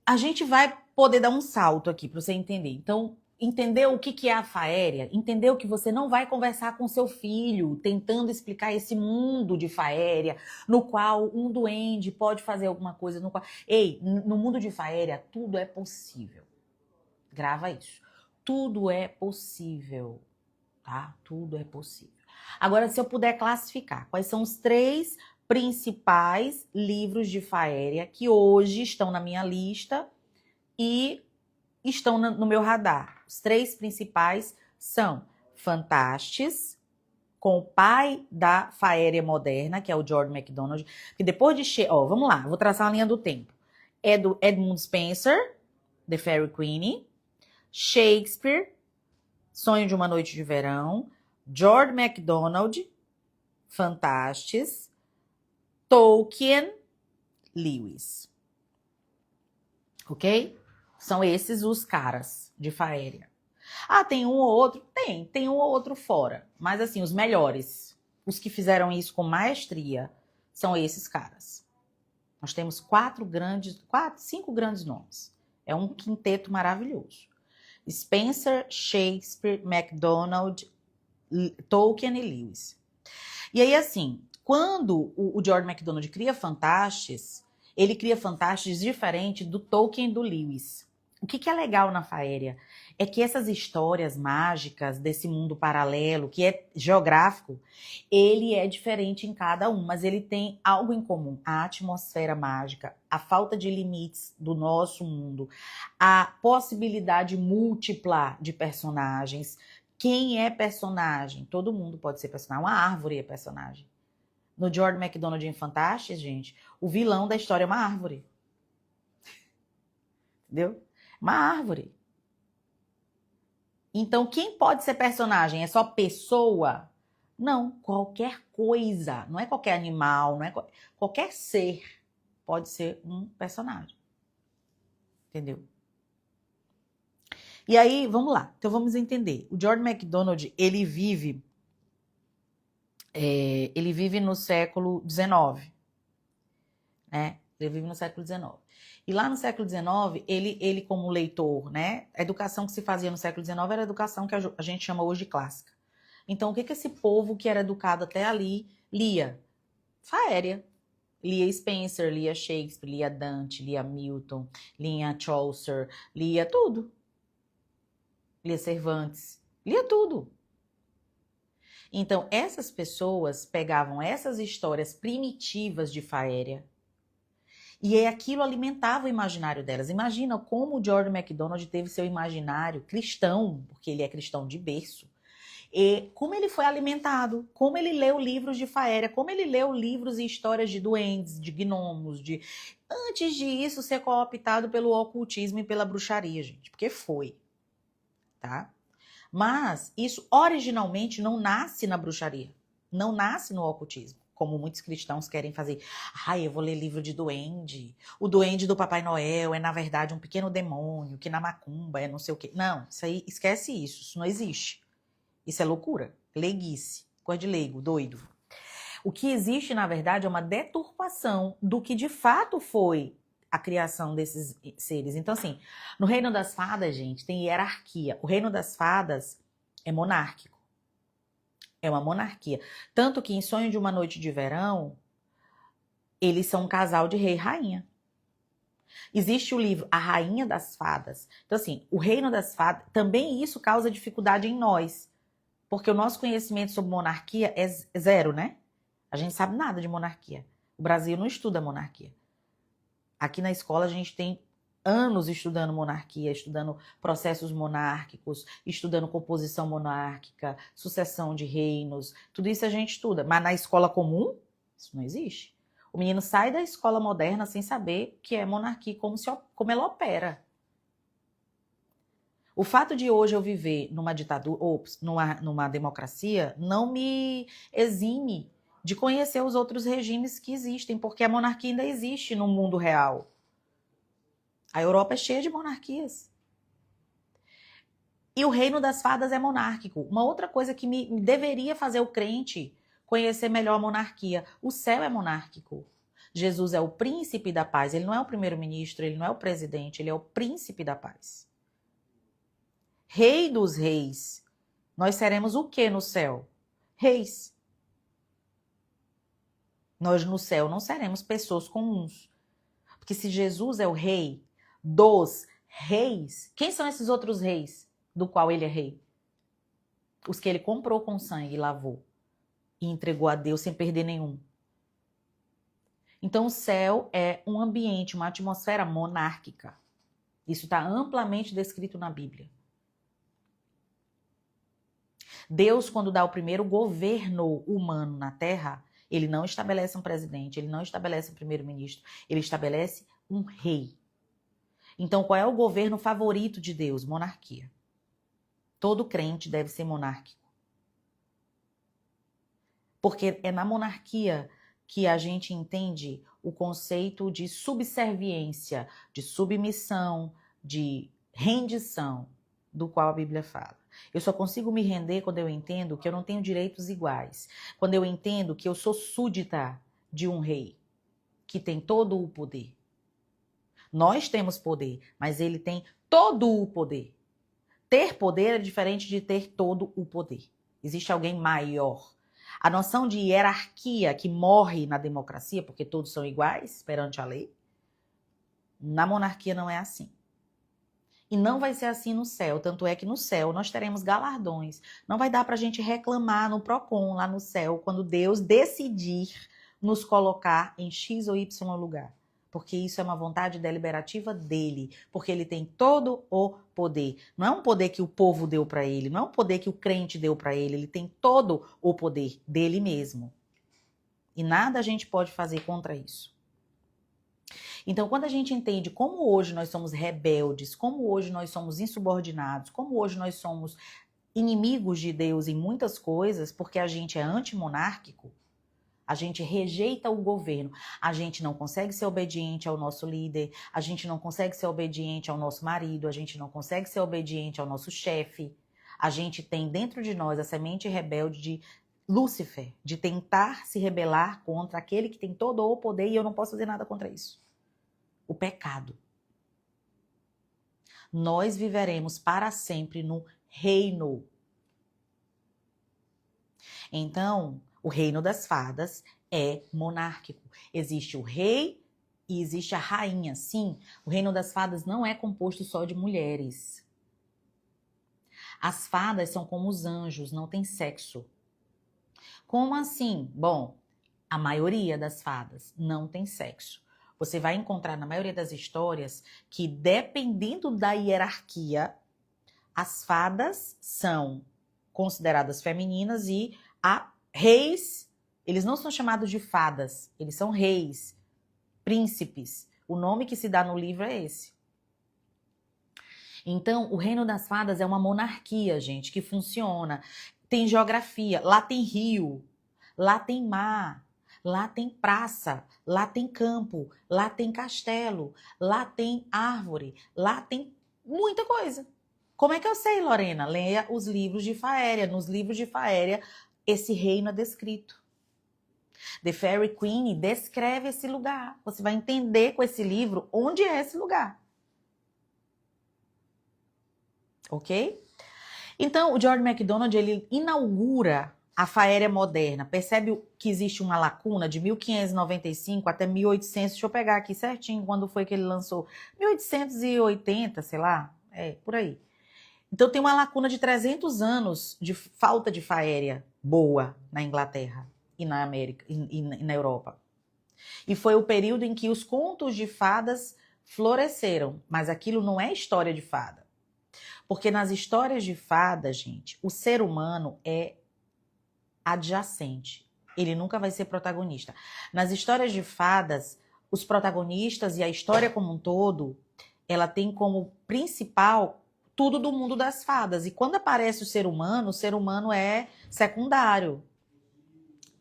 a gente vai poder dar um salto aqui para você entender. Então, entender o que é a Faéria, entender que você não vai conversar com seu filho tentando explicar esse mundo de Faéria, no qual um duende pode fazer alguma coisa, no qual... Ei, no mundo de Faéria, tudo é possível. Grava isso. Tudo é possível, tá? Tudo é possível. Agora, se eu puder classificar, quais são os 3 principais livros de Faéria que hoje estão na minha lista e estão no meu radar? Os 3 principais são Fantastes, com o pai da Faéria moderna, que é o George MacDonald, que depois de... vamos lá, vou traçar uma linha do tempo. É do Edmund Spenser, The Faerie Queene, Shakespeare, Sonho de uma Noite de Verão, George MacDonald, Fantastes, Tolkien, Lewis. Ok? São esses os caras de Faéria. Ah, tem um ou outro? Tem um ou outro fora. Mas assim, os melhores, os que fizeram isso com maestria, são esses caras. Nós temos cinco grandes nomes. É um quinteto maravilhoso. Spencer, Shakespeare, MacDonald, Tolkien e Lewis. E aí, assim, quando o George MacDonald cria Fantastes, ele cria Fantastes diferente do Tolkien e do Lewis. O que é legal na Faéria é que essas histórias mágicas desse mundo paralelo, que é geográfico, ele é diferente em cada um, mas ele tem algo em comum. A atmosfera mágica, a falta de limites do nosso mundo, a possibilidade múltipla de personagens. Quem é personagem? Todo mundo pode ser personagem. Uma árvore é personagem. No George MacDonald em Fantastes, gente, o vilão da história é uma árvore. Entendeu? Uma árvore. Então, quem pode ser personagem? É só pessoa? Não, qualquer coisa. Não é qualquer animal, não é qualquer ser pode ser um personagem. Entendeu? E aí, vamos lá. Então, vamos entender. O George MacDonald, ele vive no século XIX. Né? Ele vive no século XIX. E lá no século XIX, ele como leitor, né? A educação que se fazia no século XIX era a educação que a gente chama hoje de clássica. Então, o que esse povo que era educado até ali lia? Faéria. Lia Spencer, lia Shakespeare, lia Dante, lia Milton, lia Chaucer, lia tudo. Lia Cervantes, lia tudo. Então, essas pessoas pegavam essas histórias primitivas de Faéria, e aquilo alimentava o imaginário delas. Imagina como o George MacDonald teve seu imaginário cristão, porque ele é cristão de berço. E como ele foi alimentado, como ele leu livros de Faéria, como ele leu livros e histórias de duendes, de gnomos, antes disso ser cooptado pelo ocultismo e pela bruxaria, gente, porque foi, tá? Mas isso originalmente não nasce na bruxaria, não nasce no ocultismo, como muitos cristãos querem fazer. Ai, eu vou ler livro de duende. O duende do Papai Noel é, na verdade, um pequeno demônio, que na macumba é não sei o quê. Não, isso aí, esquece isso, isso não existe. Isso é loucura, leiguice, coisa de leigo, doido. O que existe, na verdade, é uma deturpação do que de fato foi a criação desses seres. Então, assim, no Reino das Fadas, gente, tem hierarquia. O Reino das Fadas é monárquico. É uma monarquia. Tanto que em Sonho de uma Noite de Verão, eles são um casal de rei e rainha. Existe o livro A Rainha das Fadas. Então, assim, o Reino das Fadas, também isso causa dificuldade em nós. Porque o nosso conhecimento sobre monarquia é zero, né? A gente sabe nada de monarquia. O Brasil não estuda monarquia. Aqui na escola a gente tem anos estudando monarquia, estudando processos monárquicos, estudando composição monárquica, sucessão de reinos, tudo isso a gente estuda. Mas na escola comum, isso não existe. O menino sai da escola moderna sem saber o que é monarquia, como ela opera. O fato de hoje eu viver numa ditadura, ou numa democracia, não me exime de conhecer os outros regimes que existem, porque a monarquia ainda existe no mundo real. A Europa é cheia de monarquias. E o Reino das Fadas é monárquico. Uma outra coisa que me deveria fazer o crente conhecer melhor a monarquia. O céu é monárquico. Jesus é o príncipe da paz. Ele não é o primeiro-ministro, ele não é o presidente, ele é o príncipe da paz. Rei dos reis. Nós seremos o que no céu? Reis. Nós no céu não seremos pessoas comuns. Porque se Jesus é o rei dos reis, quem são esses outros reis do qual ele é rei? Os que ele comprou com sangue e lavou e entregou a Deus sem perder nenhum. Então o céu é um ambiente, uma atmosfera monárquica. Isso está amplamente descrito na Bíblia. Deus, quando dá o primeiro governo humano na Terra, ele não estabelece um presidente, ele não estabelece um primeiro-ministro, ele estabelece um rei. Então, qual é o governo favorito de Deus? Monarquia. Todo crente deve ser monárquico. Porque é na monarquia que a gente entende o conceito de subserviência, de submissão, de rendição. do qual a Bíblia fala. Eu só consigo me render quando eu entendo que eu não tenho direitos iguais. Quando eu entendo que eu sou súdita de um rei que tem todo o poder. Nós temos poder, mas ele tem todo o poder. Ter poder é diferente de ter todo o poder. Existe alguém maior. A noção de hierarquia que morre na democracia, porque todos são iguais perante a lei, na monarquia não é assim. E não vai ser assim no céu, tanto é que no céu nós teremos galardões. Não vai dar pra gente reclamar no Procon, lá no céu, quando Deus decidir nos colocar em X ou Y lugar. Porque isso é uma vontade deliberativa dele, porque ele tem todo o poder. Não é um poder que o povo deu pra ele, não é um poder que o crente deu pra ele, ele tem todo o poder dele mesmo. E nada a gente pode fazer contra isso. Então, quando a gente entende como hoje nós somos rebeldes, como hoje nós somos insubordinados, como hoje nós somos inimigos de Deus em muitas coisas, porque a gente é antimonárquico, a gente rejeita o governo, a gente não consegue ser obediente ao nosso líder, a gente não consegue ser obediente ao nosso marido, a gente não consegue ser obediente ao nosso chefe, a gente tem dentro de nós a semente rebelde de Lúcifer, de tentar se rebelar contra aquele que tem todo o poder e eu não posso fazer nada contra isso. O pecado. Nós viveremos para sempre no reino. Então, o reino das fadas é monárquico. Existe o rei e existe a rainha. Sim, o reino das fadas não é composto só de mulheres. As fadas são como os anjos, não tem sexo. Como assim? Bom, a maioria das fadas não tem sexo. Você vai encontrar na maioria das histórias que, dependendo da hierarquia, as fadas são consideradas femininas e reis, eles não são chamados de fadas, eles são reis, príncipes. O nome que se dá no livro é esse. Então, o reino das fadas é uma monarquia, gente, que funciona. Tem geografia, lá tem rio, lá tem mar. Lá tem praça, lá tem campo, lá tem castelo, lá tem árvore, lá tem muita coisa. Como é que eu sei, Lorena? Leia os livros de Faéria. Nos livros de Faéria, esse reino é descrito. The Fairy Queen descreve esse lugar. Você vai entender com esse livro onde é esse lugar. Ok? Então, o George MacDonald, ele inaugura a Faéria moderna. Percebe que existe uma lacuna de 1595 até 1800. Deixa eu pegar aqui certinho quando foi que ele lançou. 1880, sei lá. Por aí. Então tem uma lacuna de 300 anos de falta de Faéria boa na Inglaterra e na América e na Europa. E foi o período em que os contos de fadas floresceram. Mas aquilo não é história de fada. Porque nas histórias de fada, gente, o ser humano é adjacente. Ele nunca vai ser protagonista. Nas histórias de fadas, os protagonistas e a história como um todo, ela tem como principal tudo do mundo das fadas. E quando aparece o ser humano é secundário.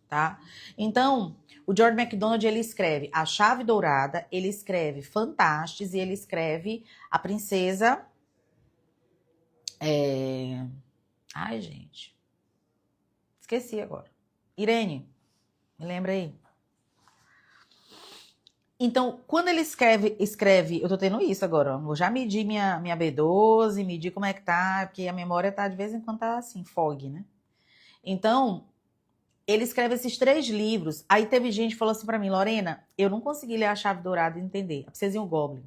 Tá? Então, o George MacDonald, ele escreve A Chave Dourada, ele escreve Fantastes e ele escreve A Princesa... Ai, gente. Esqueci agora. Irene, me lembra aí. Então, quando ele escreve, eu tô tendo isso agora, ó. Vou já medir minha B12, medir como é que tá, porque a memória tá, de vez em quando, tá assim, fog, né? Então, ele escreve esses 3 livros. Aí teve gente que falou assim pra mim, Lorena, eu não consegui ler A Chave Dourada e entender. A Princesa e o Goblin.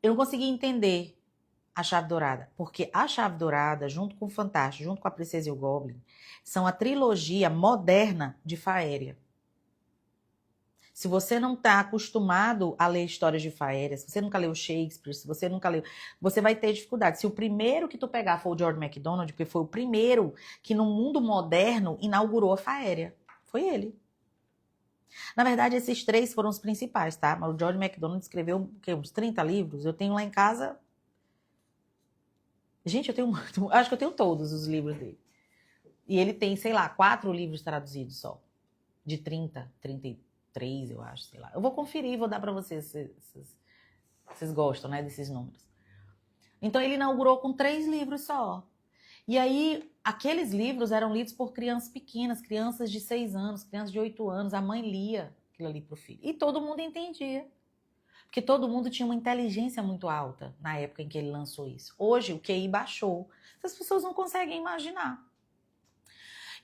Eu não consegui entender A Chave Dourada, porque A Chave Dourada, junto com o Fantástico, junto com A Princesa e o Goblin, são a trilogia moderna de Faéria. Se você não está acostumado a ler histórias de Faéria, se você nunca leu Shakespeare, se você nunca leu, você vai ter dificuldade. Se o primeiro que tu pegar for o George MacDonald, porque foi o primeiro que no mundo moderno inaugurou a Faéria, foi ele. Na verdade, esses 3 foram os principais, tá? Mas o George MacDonald escreveu uns 30 livros, eu tenho lá em casa... Gente, eu tenho muito, acho que eu tenho todos os livros dele. E ele tem, sei lá, 4 livros traduzidos só. De 33, eu acho, sei lá. Eu vou conferir e vou dar pra vocês, vocês gostam, né, desses números. Então ele inaugurou com 3 livros só. E aí, aqueles livros eram lidos por crianças pequenas, crianças de 6 anos, crianças de 8 anos. A mãe lia aquilo ali pro filho. E todo mundo entendia. Porque todo mundo tinha uma inteligência muito alta na época em que ele lançou isso. Hoje o QI baixou. As pessoas não conseguem imaginar.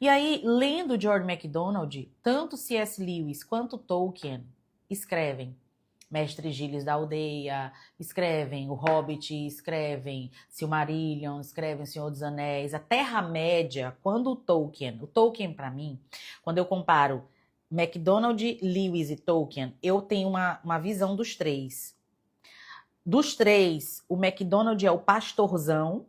E aí, lendo George MacDonald, tanto C.S. Lewis quanto Tolkien escrevem Mestre Giles da Aldeia, escrevem O Hobbit, escrevem Silmarillion, escrevem Senhor dos Anéis, a Terra-média, quando o Tolkien para mim, quando eu comparo MacDonald, Lewis e Tolkien, eu tenho uma visão dos 3. Dos 3, o MacDonald é o pastorzão.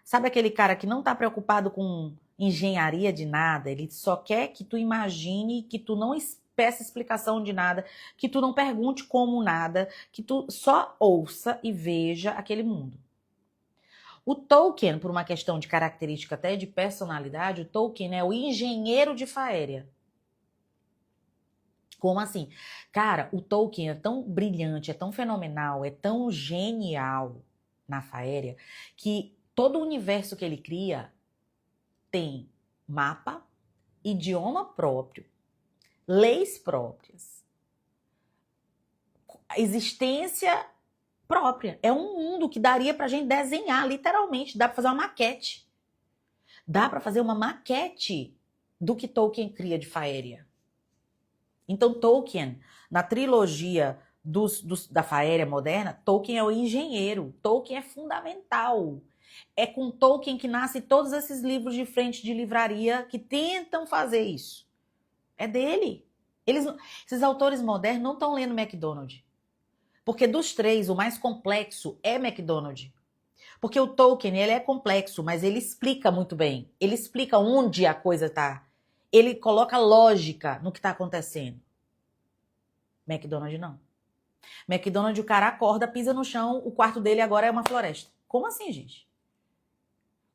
Sabe aquele cara que não tá preocupado com engenharia de nada? Ele só quer que tu imagine, que tu não peça explicação de nada, que tu não pergunte como nada, que tu só ouça e veja aquele mundo. O Tolkien, por uma questão de característica até de personalidade, o Tolkien é o engenheiro de Faéria. Como assim? Cara, o Tolkien é tão brilhante, é tão fenomenal, é tão genial na Faéria, que todo o universo que ele cria tem mapa, idioma próprio, leis próprias, existência própria. É um mundo que daria pra gente desenhar, literalmente. Dá pra fazer uma maquete. Dá pra fazer uma maquete do que Tolkien cria de Faéria. Então, Tolkien, na trilogia da Faéria moderna, Tolkien é o engenheiro. Tolkien é fundamental. É com Tolkien que nascem todos esses livros de frente de livraria que tentam fazer isso. É dele. Esses autores modernos não estão lendo MacDonald. Porque dos 3, o mais complexo é MacDonald. Porque o Tolkien, ele é complexo, mas ele explica muito bem. Ele explica onde a coisa está. Ele coloca lógica no que está acontecendo. MacDonald não. MacDonald, o cara acorda, pisa no chão, o quarto dele agora é uma floresta. Como assim, gente?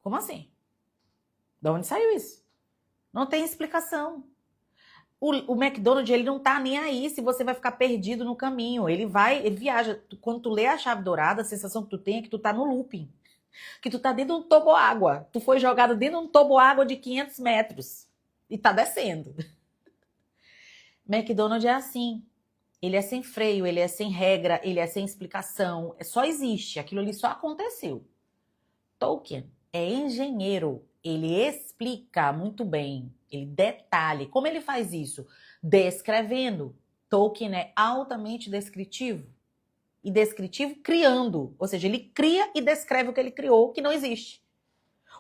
Como assim? De onde saiu isso? Não tem explicação. O MacDonald, ele não tá nem aí se você vai ficar perdido no caminho. Ele viaja. Quando tu lê A Chave Dourada, a sensação que tu tem é que tu tá no looping. Que tu tá dentro de um toboágua. Tu foi jogado dentro de um toboágua de 500 metros. E tá descendo. MacDonald é assim. Ele é sem freio, ele é sem regra, ele é sem explicação. Só existe. Aquilo ali só aconteceu. Tolkien é engenheiro. Ele explica muito bem. Ele detalha. Como ele faz isso? Descrevendo. Tolkien é altamente descritivo. E descritivo criando. Ou seja, ele cria e descreve o que ele criou, que não existe.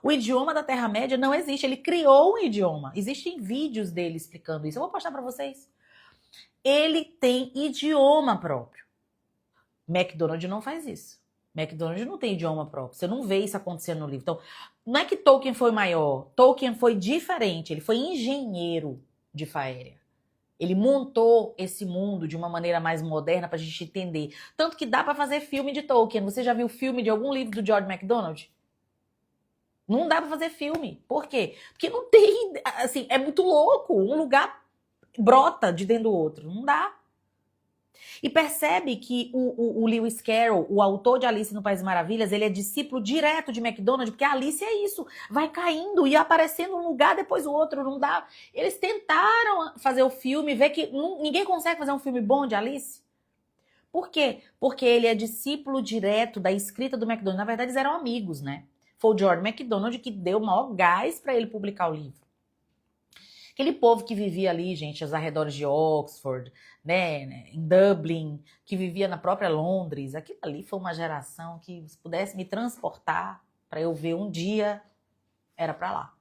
O idioma da Terra-média não existe. Ele criou um idioma. Existem vídeos dele explicando isso. Eu vou postar para vocês. Ele tem idioma próprio. MacDonald não faz isso. MacDonald não tem idioma próprio. Você não vê isso acontecendo no livro. Então, não é que Tolkien foi maior. Tolkien foi diferente. Ele foi engenheiro de Faéria. Ele montou esse mundo de uma maneira mais moderna pra gente entender. Tanto que dá pra fazer filme de Tolkien. Você já viu filme de algum livro do George MacDonald? Não dá pra fazer filme. Por quê? Porque não tem... Assim, é muito louco. Um lugar brota de dentro do outro. Não dá. E percebe que o Lewis Carroll, o autor de Alice no País das Maravilhas, ele é discípulo direto de MacDonald, porque a Alice é isso, vai caindo e aparecendo um lugar depois o outro, não dá. Eles tentaram fazer o filme, ver que ninguém consegue fazer um filme bom de Alice. Por quê? Porque ele é discípulo direto da escrita do MacDonald. Na verdade, eles eram amigos, né? Foi o George MacDonald que deu o maior gás para ele publicar o livro. Aquele povo que vivia ali, gente, aos arredores de Oxford, né, em Dublin, que vivia na própria Londres, aquilo ali foi uma geração que, se pudesse me transportar para eu ver um dia, era para lá.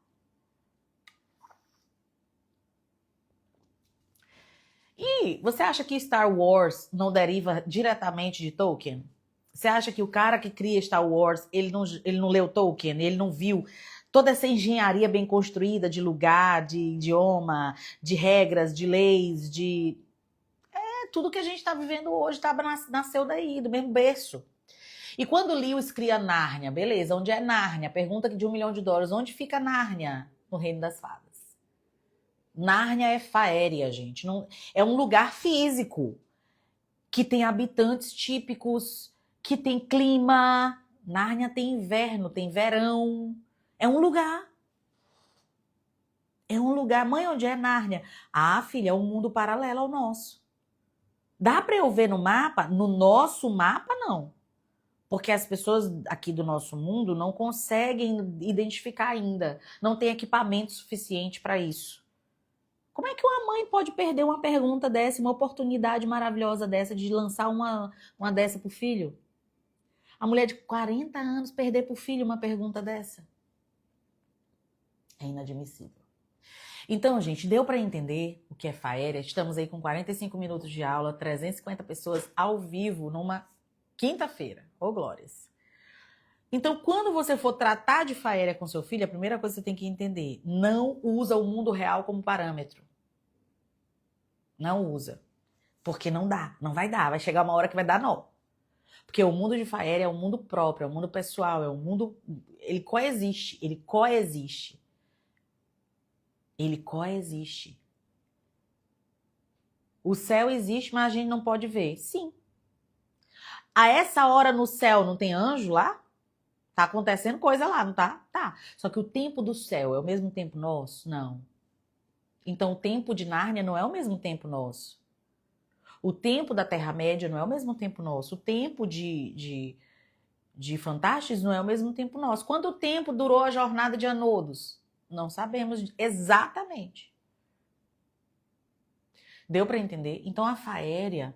E você acha que Star Wars não deriva diretamente de Tolkien? Você acha que o cara que cria Star Wars, ele não leu Tolkien, ele não viu toda essa engenharia bem construída de lugar, de idioma, de regras, de leis, de... tudo que a gente está vivendo hoje nasceu daí, do mesmo berço. E quando Lewis cria Nárnia, beleza, onde é Nárnia? Pergunta de $1 milhão, onde fica Nárnia? No Reino das Fadas. Nárnia é Faéria, gente. Não, é um lugar físico que tem habitantes típicos, que tem clima. Nárnia tem inverno, tem verão. É um lugar. É um lugar. Mãe, onde é Nárnia? Ah, filha, é um mundo paralelo ao nosso. Dá para eu ver no mapa? No nosso mapa, não. Porque as pessoas aqui do nosso mundo não conseguem identificar ainda. Não tem equipamento suficiente para isso. Como é que uma mãe pode perder uma pergunta dessa, uma oportunidade maravilhosa dessa de lançar uma dessa pro filho? A mulher de 40 anos perder pro filho uma pergunta dessa? É inadmissível. Então, gente, deu para entender o que é Faéria? Estamos aí com 45 minutos de aula, 350 pessoas ao vivo numa quinta-feira. Ô, glórias! Então, quando você for tratar de Faéria com seu filho, a primeira coisa que você tem que entender, não usa o mundo real como parâmetro. Não usa. Porque não dá, não vai dar. Vai chegar uma hora que vai dar nó. Porque o mundo de Faéria é um mundo próprio, é um mundo pessoal, é um mundo... Ele coexiste, ele coexiste. Ele coexiste. O céu existe, mas a gente não pode ver. Sim. A essa hora no céu não tem anjo lá? Tá acontecendo coisa lá, não tá? Tá. Só que o tempo do céu é o mesmo tempo nosso? Não. Então o tempo de Nárnia não é o mesmo tempo nosso. O tempo da Terra-média não é o mesmo tempo nosso. O tempo de Fantastes não é o mesmo tempo nosso. Quanto tempo durou a jornada de Anodos? Não sabemos exatamente. Deu para entender? Então a Faéria,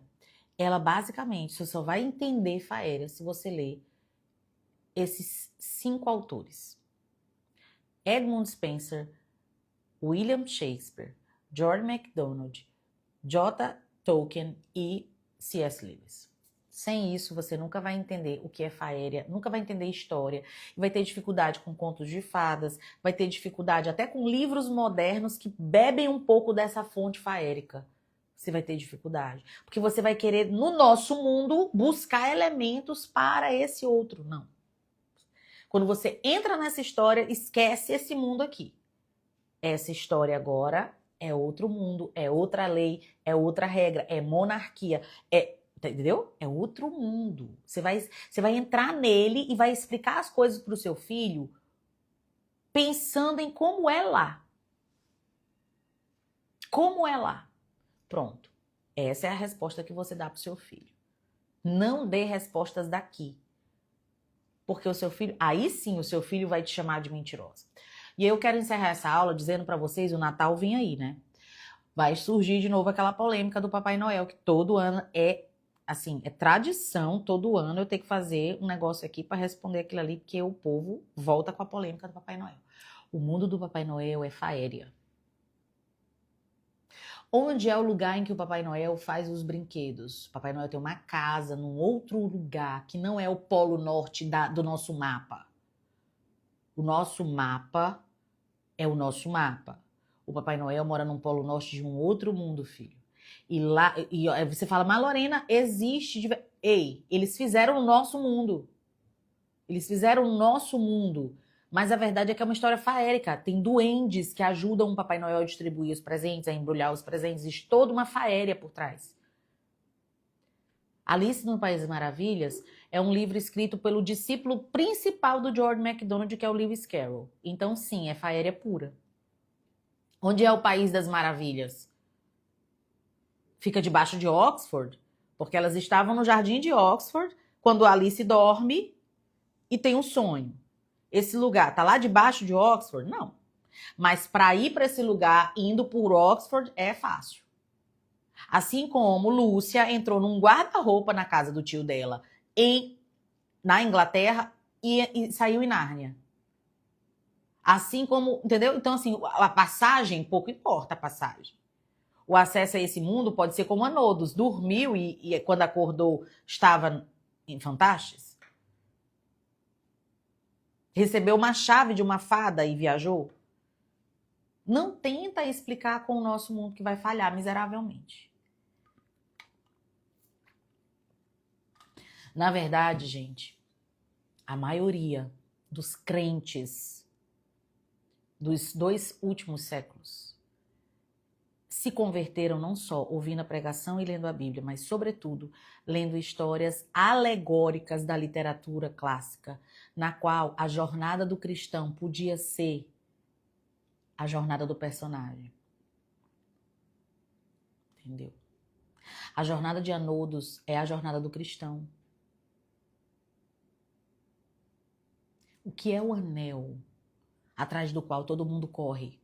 ela basicamente, você só vai entender Faéria se você ler esses 5 autores. Edmund Spenser, William Shakespeare, George MacDonald, J. Tolkien e C.S. Lewis. Sem isso, você nunca vai entender o que é Faéria, nunca vai entender história, vai ter dificuldade com contos de fadas, vai ter dificuldade até com livros modernos que bebem um pouco dessa fonte faérica. Você vai ter dificuldade. Porque você vai querer, no nosso mundo, buscar elementos para esse outro. Não. Quando você entra nessa história, esquece esse mundo aqui. Essa história agora é outro mundo, é outra lei, é outra regra, é monarquia, entendeu? É outro mundo. Você vai entrar nele e vai explicar as coisas para o seu filho pensando em como é lá. Como é lá. Pronto. Essa é a resposta que você dá para o seu filho. Não dê respostas daqui. Porque o seu filho, aí sim o seu filho vai te chamar de mentirosa. E eu quero encerrar essa aula dizendo para vocês, o Natal vem aí, né? Vai surgir de novo aquela polêmica do Papai Noel, que todo ano é tradição, todo ano eu tenho que fazer um negócio aqui para responder aquilo ali, porque o povo volta com a polêmica do Papai Noel. O mundo do Papai Noel é Faéria. Onde é o lugar em que o Papai Noel faz os brinquedos? O Papai Noel tem uma casa num outro lugar, que não é o polo norte do nosso mapa. O nosso mapa é o nosso mapa. O Papai Noel mora num polo norte de um outro mundo, filho. E lá, você fala, mas Lorena, existe... Ei, eles fizeram o nosso mundo. Eles fizeram o nosso mundo. Mas a verdade é que é uma história faérica. Tem duendes que ajudam o Papai Noel a distribuir os presentes, a embrulhar os presentes. Existe toda uma faéria por trás. Alice no País das Maravilhas é um livro escrito pelo discípulo principal do George MacDonald, que é o Lewis Carroll. Então, sim, é faéria pura. Onde é o País das Maravilhas? Fica debaixo de Oxford, porque elas estavam no jardim de Oxford quando Alice dorme e tem um sonho. Esse lugar tá lá debaixo de Oxford? Não. Mas para ir para esse lugar indo por Oxford é fácil. Assim como Lúcia entrou num guarda-roupa na casa do tio dela na Inglaterra e saiu em Nárnia. Assim como, entendeu? Então, assim, a passagem, pouco importa a passagem. O acesso a esse mundo pode ser como Anodos. Dormiu e quando acordou estava em Fantastes. Recebeu uma chave de uma fada e viajou. Não tenta explicar com o nosso mundo que vai falhar miseravelmente. Na verdade, gente, a maioria dos crentes dos 2 últimos séculos se converteram não só ouvindo a pregação e lendo a Bíblia, mas, sobretudo, lendo histórias alegóricas da literatura clássica, na qual a jornada do cristão podia ser a jornada do personagem. Entendeu? A jornada de Anodos é a jornada do cristão. O que é o anel atrás do qual todo mundo corre?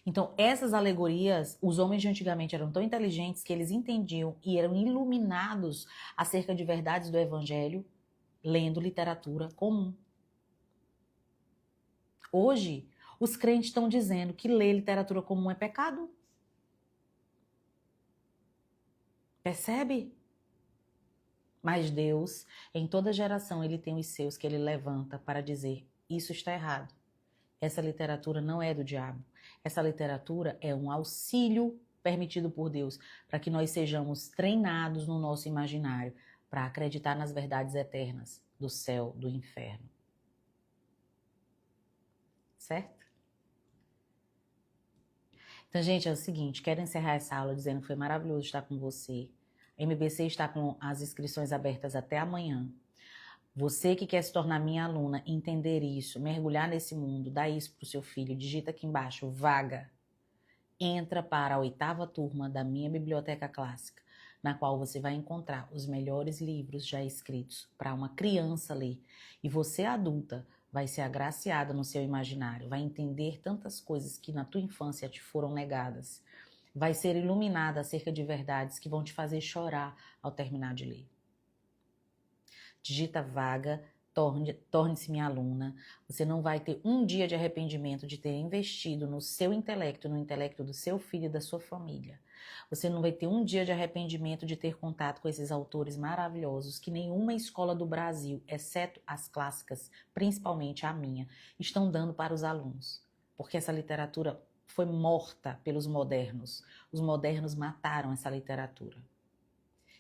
Então, essas alegorias, os homens de antigamente eram tão inteligentes que eles entendiam e eram iluminados acerca de verdades do evangelho, lendo literatura comum. Hoje, os crentes estão dizendo que ler literatura comum é pecado. Percebe? Mas Deus, em toda geração, ele tem os seus que ele levanta para dizer: isso está errado. Essa literatura não é do diabo. Essa literatura é um auxílio permitido por Deus para que nós sejamos treinados no nosso imaginário para acreditar nas verdades eternas do céu, do inferno. Certo? Então, gente, é o seguinte, quero encerrar essa aula dizendo que foi maravilhoso estar com você. A MBC está com as inscrições abertas até amanhã. Você que quer se tornar minha aluna, entender isso, mergulhar nesse mundo, dá isso para o seu filho, digita aqui embaixo, vaga. Entra para a 8ª turma da minha biblioteca clássica, na qual você vai encontrar os melhores livros já escritos para uma criança ler. E você, adulta, vai ser agraciada no seu imaginário, vai entender tantas coisas que na tua infância te foram negadas. Vai ser iluminada acerca de verdades que vão te fazer chorar ao terminar de ler. Digita vaga, torne-se minha aluna. Você não vai ter um dia de arrependimento de ter investido no seu intelecto, no intelecto do seu filho e da sua família. Você não vai ter um dia de arrependimento de ter contato com esses autores maravilhosos que nenhuma escola do Brasil, exceto as clássicas, principalmente a minha, estão dando para os alunos. Porque essa literatura foi morta pelos modernos. Os modernos mataram essa literatura.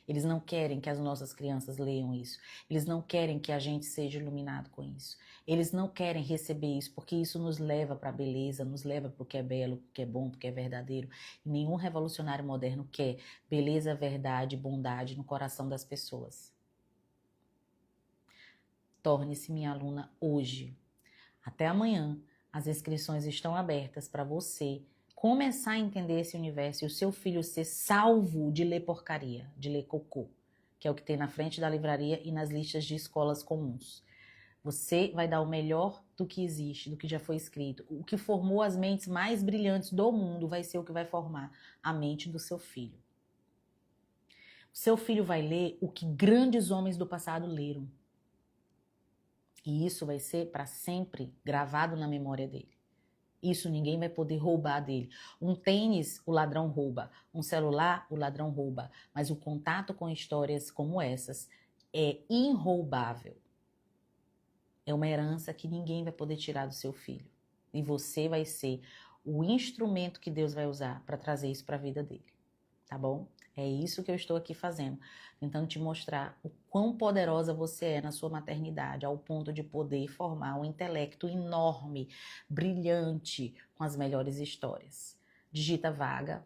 Eles não querem que as nossas crianças leiam isso. Eles não querem que a gente seja iluminado com isso. Eles não querem receber isso, porque isso nos leva para a beleza, nos leva para o que é belo, para o que é bom, para o que é verdadeiro. E nenhum revolucionário moderno quer beleza, verdade, bondade no coração das pessoas. Torne-se minha aluna hoje. Até amanhã. As inscrições estão abertas para você começar a entender esse universo e o seu filho ser salvo de ler porcaria, de ler cocô, que é o que tem na frente da livraria e nas listas de escolas comuns. Você vai dar o melhor do que existe, do que já foi escrito. O que formou as mentes mais brilhantes do mundo vai ser o que vai formar a mente do seu filho. O seu filho vai ler o que grandes homens do passado leram. E isso vai ser para sempre gravado na memória dele. Isso ninguém vai poder roubar dele. Um tênis, o ladrão rouba. Um celular, o ladrão rouba. Mas o contato com histórias como essas é inroubável. É uma herança que ninguém vai poder tirar do seu filho. E você vai ser o instrumento que Deus vai usar para trazer isso para a vida dele. Tá bom? É isso que eu estou aqui fazendo. Tentando te mostrar o quão poderosa você é na sua maternidade, ao ponto de poder formar um intelecto enorme, brilhante, com as melhores histórias. Digita vaga.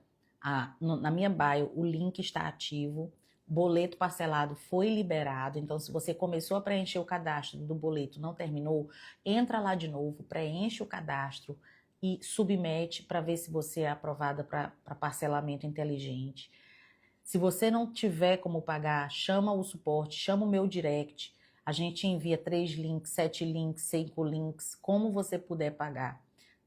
Na minha bio, o link está ativo. Boleto parcelado foi liberado. Então, se você começou a preencher o cadastro do boleto, não terminou, entra lá de novo, preenche o cadastro e submete para ver se você é aprovada para parcelamento inteligente. Se você não tiver como pagar, chama o suporte, chama o meu direct. A gente envia 3 links, 7 links, 5 links, como você puder pagar.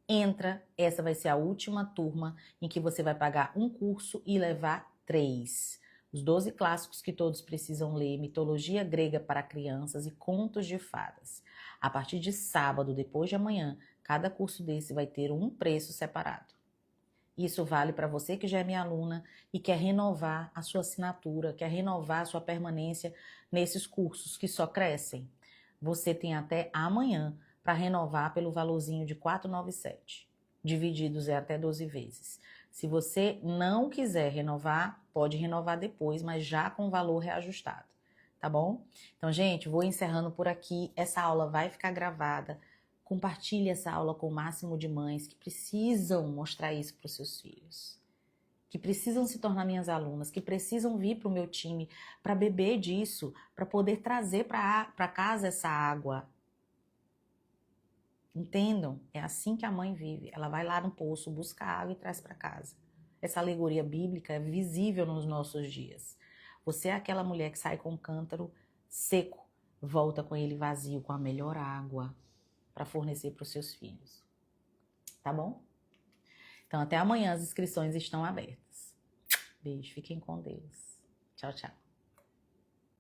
Entra, essa vai ser a última turma em que você vai pagar um curso e levar 3. Os 12 clássicos que todos precisam ler, mitologia grega para crianças e contos de fadas. A partir de sábado, depois de amanhã, cada curso desse vai ter um preço separado. Isso vale para você que já é minha aluna e quer renovar a sua assinatura, quer renovar a sua permanência nesses cursos que só crescem. Você tem até amanhã para renovar pelo valorzinho de R$ 497. Divididos é até 12 vezes. Se você não quiser renovar, pode renovar depois, mas já com valor reajustado, tá bom? Então, gente, vou encerrando por aqui. Essa aula vai ficar gravada. Compartilhe essa aula com o máximo de mães que precisam mostrar isso para os seus filhos, que precisam se tornar minhas alunas, que precisam vir para o meu time para beber disso, para poder trazer para casa essa água. Entendam? É assim que a mãe vive. Ela vai lá no poço, busca água e traz para casa. Essa alegoria bíblica é visível nos nossos dias. Você é aquela mulher que sai com um cântaro seco, volta com ele vazio, com a melhor água para fornecer para os seus filhos. Tá bom? Então, até amanhã as inscrições estão abertas. Beijo, fiquem com Deus. Tchau, tchau.